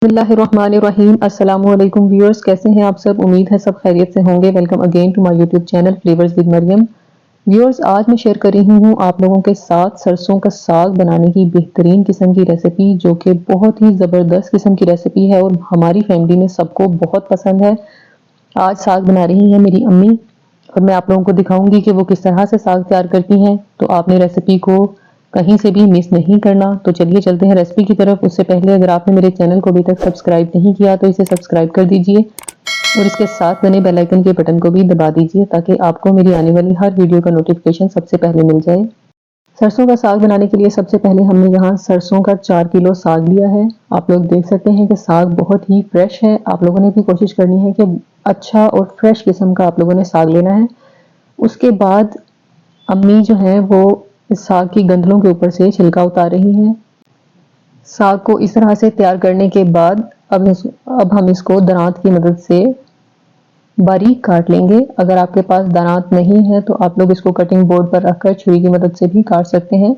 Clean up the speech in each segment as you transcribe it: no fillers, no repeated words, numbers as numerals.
बिस्मिल्लाहिर्रहमानिर्रहीम। अस्सलामुअलैकुम व्यूअर्स, कैसे हैं आप सब? उम्मीद है सब खैरियत से होंगे। Welcome again to my YouTube channel flavours with Mariam. Viewers, आज मैं शेयर कर रही हूँ आप लोगों के साथ सरसों का साग बनाने की बेहतरीन किस्म की रेसिपी, जो कि बहुत ही ज़बरदस्त किस्म की रेसिपी है और हमारी फैमिली में सबको बहुत पसंद है। आज साग बना रही हैं मेरी अम्मी और मैं आप लोगों को दिखाऊंगी कि वो किस तरह से साग तैयार करती हैं। तो आपने रेसिपी को कहीं से भी मिस नहीं करना। तो चलिए चलते हैं रेसिपी की तरफ। उससे पहले अगर आपने मेरे चैनल को अभी तक सब्सक्राइब नहीं किया तो इसे सब्सक्राइब कर दीजिए और इसके साथ बने बेल आइकन के बटन को भी दबा दीजिए, ताकि आपको मेरी आने वाली हर वीडियो का नोटिफिकेशन सबसे पहले मिल जाए। सरसों का साग बनाने के लिए सबसे पहले हमने यहाँ सरसों का 4 किलो साग लिया है। आप लोग देख सकते हैं कि साग बहुत ही फ्रेश है। आप लोगों ने भी कोशिश करनी है कि अच्छा और फ्रेश किस्म का आप लोगों ने साग लेना है। उसके बाद अम्मी जो है वो इस साग की गंदलों के ऊपर से छिलका उतार रही हैं। साग को इस तरह से तैयार करने के बाद अब हम इसको दरांत की मदद से बारीक काट लेंगे। अगर आपके पास दानात नहीं है तो आप लोग इसको कटिंग बोर्ड पर रखकर छुरी की मदद से भी काट सकते हैं।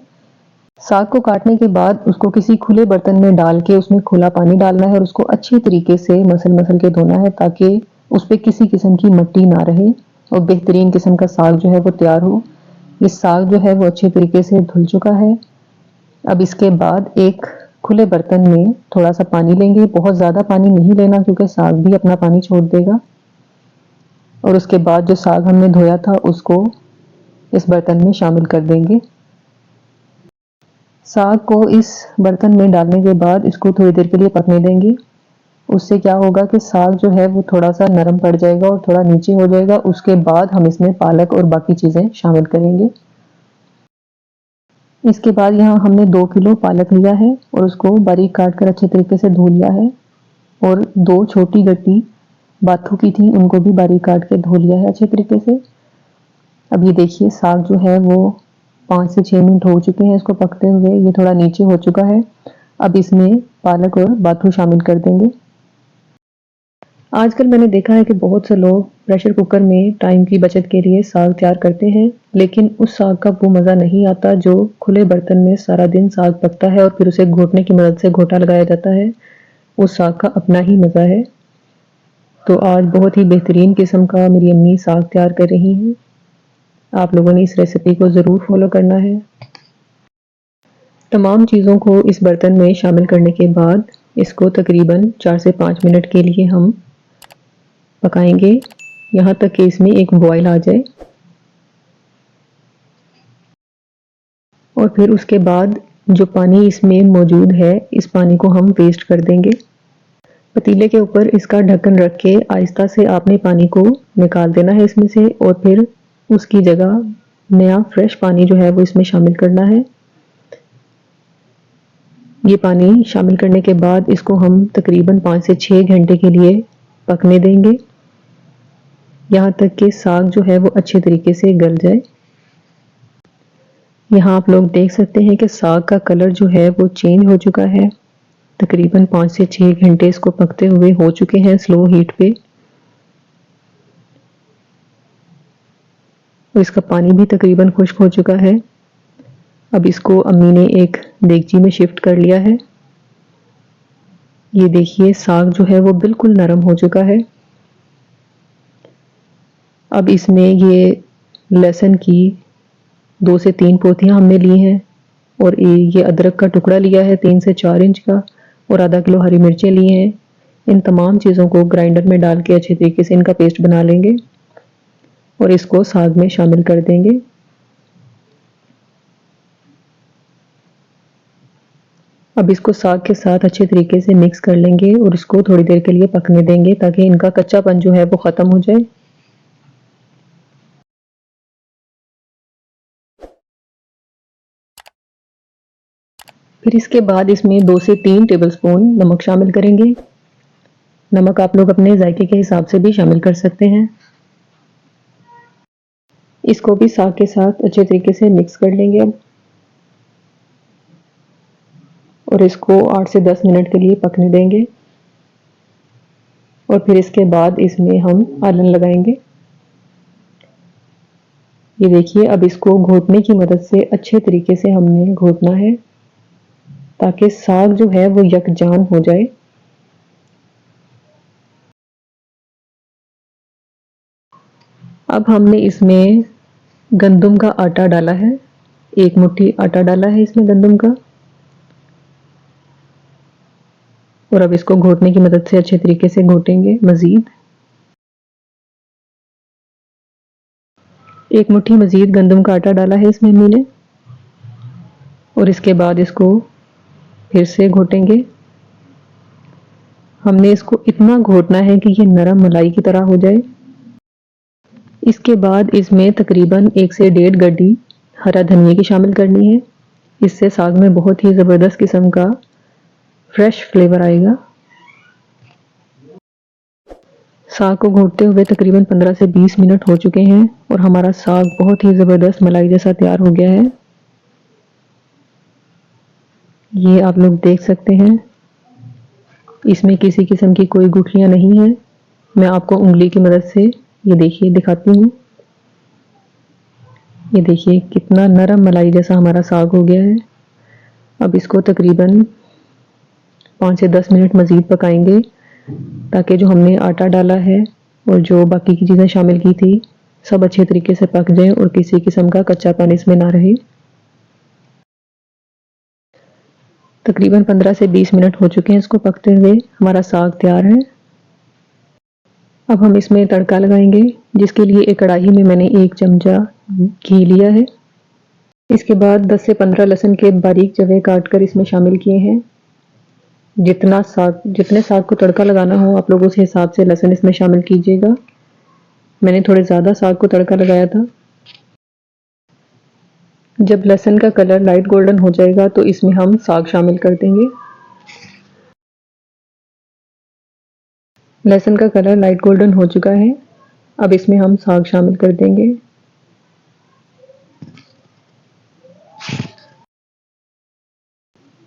साग को काटने के बाद उसको किसी खुले बर्तन में डाल के उसमें खुला पानी डालना है और उसको अच्छी तरीके से मसल मसल के धोना है, ताकि उस पर किसी किस्म की मिट्टी ना रहे और बेहतरीन किस्म का साग जो है वो तैयार हो। ये साग जो है वो अच्छे तरीके से धुल चुका है। अब इसके बाद एक खुले बर्तन में थोड़ा सा पानी लेंगे। बहुत ज़्यादा पानी नहीं लेना क्योंकि साग भी अपना पानी छोड़ देगा। और उसके बाद जो साग हमने धोया था उसको इस बर्तन में शामिल कर देंगे। साग को इस बर्तन में डालने के बाद इसको थोड़ी देर के लिए पकने देंगे। उससे क्या होगा कि साग जो है वो थोड़ा सा नरम पड़ जाएगा और थोड़ा नीचे हो जाएगा। उसके बाद हम इसमें पालक और बाकी चीज़ें शामिल करेंगे। इसके बाद यहाँ हमने 2 किलो पालक लिया है और उसको बारीक काट कर अच्छे तरीके से धो लिया है। और 2 छोटी गट्टी बाथू की थी, उनको भी बारीक काट के धो लिया है अच्छे तरीके से। अब ये देखिए साग जो है वो 5 से 6 मिनट हो चुके हैं इसको पकते हुए। ये थोड़ा नीचे हो चुका है। अब इसमें पालक और बाथू शामिल कर देंगे। आजकल मैंने देखा है कि बहुत से लोग प्रेशर कुकर में टाइम की बचत के लिए साग तैयार करते हैं, लेकिन उस साग का वो मज़ा नहीं आता जो खुले बर्तन में सारा दिन साग पकता है और फिर उसे घोटने की मदद से घोटा लगाया जाता है। उस साग का अपना ही मज़ा है। तो आज बहुत ही बेहतरीन किस्म का मेरी अम्मी साग तैयार कर रही हैं। आप लोगों ने इस रेसिपी को ज़रूर फॉलो करना है। तमाम चीज़ों को इस बर्तन में शामिल करने के बाद इसको तकरीबन 4 से 5 मिनट के लिए हम पकाएंगे, यहाँ तक कि इसमें एक बॉयल आ जाए। और फिर उसके बाद जो पानी इसमें मौजूद है, इस पानी को हम वेस्ट कर देंगे। पतीले के ऊपर इसका ढक्कन रख के आहिस्ता से आपने पानी को निकाल देना है इसमें से, और फिर उसकी जगह नया फ्रेश पानी जो है वो इसमें शामिल करना है। ये पानी शामिल करने के बाद इसको हम तकरीबन 5 से 6 घंटे के लिए पकने देंगे, यहाँ तक कि साग जो है वो अच्छे तरीके से गल जाए। यहाँ आप लोग देख सकते हैं कि साग का कलर जो है वो चेंज हो चुका है। तकरीबन 5 से 6 घंटे इसको पकते हुए हो चुके हैं स्लो हीट पे। और इसका पानी भी तकरीबन खुश्क हो चुका है। अब इसको अम्मी ने एक देगची में शिफ्ट कर लिया है। ये देखिए साग जो है वो बिल्कुल नरम हो चुका है। अब इसमें ये लहसुन की 2 से 3 पोथियाँ हमने ली हैं और ये अदरक का टुकड़ा लिया है 3 से 4 इंच का, और आधा किलो हरी मिर्चें ली हैं। इन तमाम चीज़ों को ग्राइंडर में डाल के अच्छे तरीके से इनका पेस्ट बना लेंगे और इसको साग में शामिल कर देंगे। अब इसको साग के साथ अच्छे तरीके से मिक्स कर लेंगे और इसको थोड़ी देर के लिए पकने देंगे, ताकि इनका कच्चापन जो है वो ख़त्म हो जाए। फिर इसके बाद इसमें 2 से 3 टेबलस्पून नमक शामिल करेंगे। नमक आप लोग अपने जायके के हिसाब से भी शामिल कर सकते हैं। इसको भी साग के साथ अच्छे तरीके से मिक्स कर लेंगे अब, और इसको 8 से 10 मिनट के लिए पकने देंगे। और फिर इसके बाद इसमें हम आलन लगाएंगे। ये देखिए अब इसको घोटने की मदद से अच्छे तरीके से हमने घोटना है, ताकि साग जो है वो यकजान हो जाए। अब हमने इसमें गंदम का आटा डाला है, 1 मुट्ठी आटा डाला है इसमें गंदम का, और अब इसको घोटने की मदद से अच्छे तरीके से घोटेंगे मज़ीद। 1 मुट्ठी मज़ीद गंदम का आटा डाला है इसमें हमने ने, और इसके बाद इसको फिर से घोटेंगे। हमने इसको इतना घोटना है कि ये नरम मलाई की तरह हो जाए। इसके बाद इसमें तकरीबन 1 से 1.5 गड्डी हरा धनिया की शामिल करनी है। इससे साग में बहुत ही ज़बरदस्त किस्म का फ्रेश फ्लेवर आएगा। साग को घोटते हुए तकरीबन 15 से 20 मिनट हो चुके हैं और हमारा साग बहुत ही ज़बरदस्त मलाई जैसा तैयार हो गया है। ये आप लोग देख सकते हैं, इसमें किसी किस्म की कोई गुठलियाँ नहीं है। मैं आपको उंगली की मदद से ये देखिए दिखाती हूँ। ये देखिए कितना नरम मलाई जैसा हमारा साग हो गया है। अब इसको तकरीबन 5 से 10 मिनट मज़ीद पकाएंगे ताकि जो हमने आटा डाला है और जो बाकी की चीज़ें शामिल की थी सब अच्छे तरीके से पक जाएं और किसी किस्म का कच्चापन इसमें ना रहे। तकरीबन 15 से 20 मिनट हो चुके हैं इसको पकते हुए। हमारा साग तैयार है। अब हम इसमें तड़का लगाएंगे, जिसके लिए एक कढ़ाई में मैंने 1 चमचा घी लिया है। इसके बाद 10 से 15 लहसुन के बारीक जवे काटकर इसमें शामिल किए हैं। जितने साग को तड़का लगाना हो आप लोग उस हिसाब से लहसुन इसमें शामिल कीजिएगा। मैंने थोड़े ज़्यादा साग को तड़का लगाया था। जब लहसुन का कलर लाइट गोल्डन हो जाएगा तो इसमें हम साग शामिल कर देंगे। लहसुन का कलर लाइट गोल्डन हो चुका है। अब इसमें हम साग शामिल कर देंगे।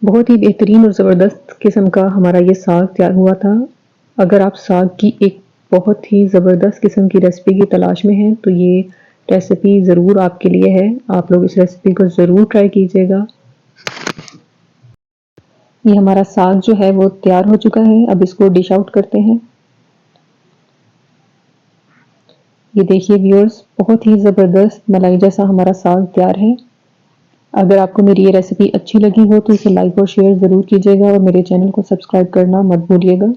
बहुत ही बेहतरीन और ज़बरदस्त किस्म का हमारा ये साग तैयार हुआ था। अगर आप साग की एक बहुत ही ज़बरदस्त किस्म की रेसिपी की तलाश में हैं तो ये रेसिपी ज़रूर आपके लिए है। आप लोग इस रेसिपी को ज़रूर ट्राई कीजिएगा। ये हमारा साग जो है वो तैयार हो चुका है। अब इसको डिश आउट करते हैं। ये देखिए व्यूअर्स, बहुत ही ज़बरदस्त मलाई जैसा हमारा साग तैयार है। अगर आपको मेरी ये रेसिपी अच्छी लगी हो तो इसे लाइक और शेयर ज़रूर कीजिएगा और मेरे चैनल को सब्सक्राइब करना मत भूलिएगा।